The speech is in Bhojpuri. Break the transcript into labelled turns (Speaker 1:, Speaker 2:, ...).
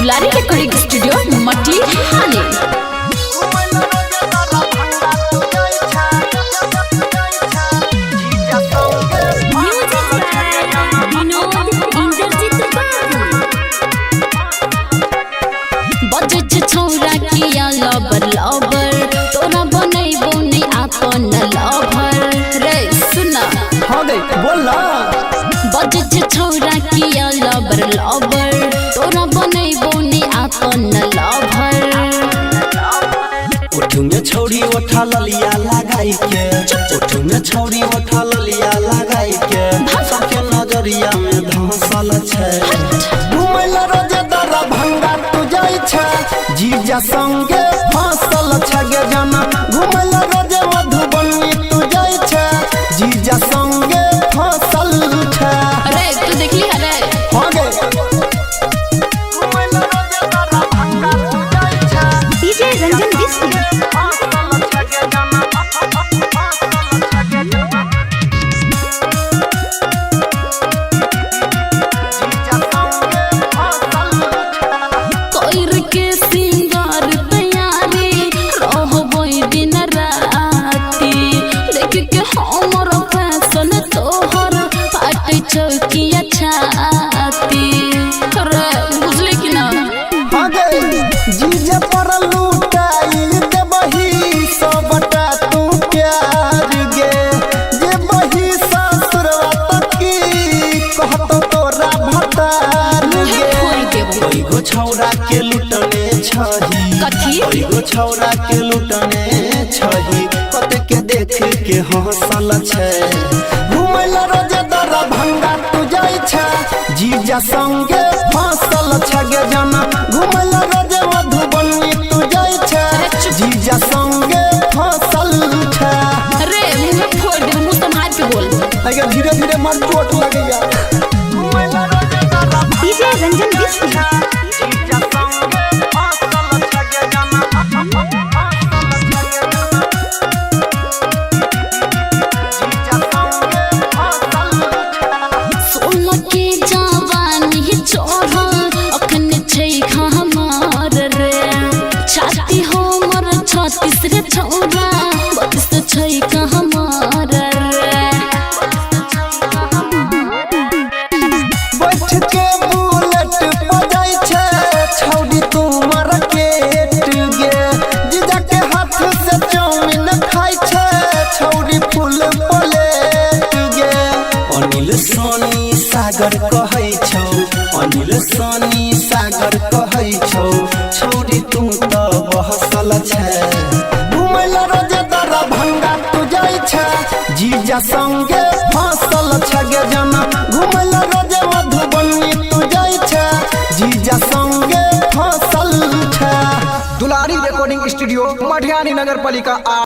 Speaker 1: दुलारी रिकॉर्डिंग स्टूडियो मटी हाले। छौरा किया लबर लबर तोरा बनैबो नै आपन लवर रे सुना
Speaker 2: हो गई बोला
Speaker 1: बजे छौरा किया लबर लबर तोरा बनैबो नै आपन लवर
Speaker 2: उठुंगे छौरी उठा ललिया लगाई के उठुंगे छौरी उठा ललिया लगाई के सबके नजरिया में धंसल छै घुमैला रोजे दरा भंगा तू जाई छै जीजा संगे फसल छगे जना घुमैला रोजे मधुबनी तू जाई छै जीजा संगे फसल छै
Speaker 1: अरे तू देखली अरे
Speaker 2: हो गए घुमैला रोजे दरा भंगा तू जाई छै
Speaker 1: डीजे रंजन बिस्मी चौकिया छाती रे बुझले कि ना
Speaker 2: जीजा पर लुटाई देबही सबटा तू प्यार गे जे बही ससुरवा तकी कहतो तोरा भतार गे ओइ गो छौरा के लुटने छही
Speaker 1: कथी
Speaker 2: ओइ गो छौरा के लुटने छही कते के देख के हंसल छै घुमैला रोजे दरा भंगा तू जाई छै जीजा संगे फसल छगे जना घुमैला रोजे मधुबनी तू जाई छै जीजा संगे फसल छै
Speaker 1: अरे मुंह में फोड़ दे मुंह संभाल के बोल
Speaker 2: अगर धीरे धीरे मन चोट लगैया घुमैला रोजे दरा
Speaker 1: डीजे रंजन बिस्मी
Speaker 2: जीजा संगे फसल छगे जना
Speaker 1: तीसरे छौरा बस छै कहमार रे
Speaker 2: बैठ के बुलेट बजाई छै छौड़ी तू मार्केट गे जीजा के हाथ से चाउमीन खाई छै छौड़ी फुल प्लेट गे अनिल सोनी सागर कहै छौ अनिल सोनी सागर कहै छौ छौड़ी तू त बहसल छै जीजा संगे फसल छगे जना घुमैला रोजे मधुबनी तू जाई छै जीजा संगे फसल छै। दुलारी रिकॉर्डिंग स्टूडियो मटिहानी नगर पालिका।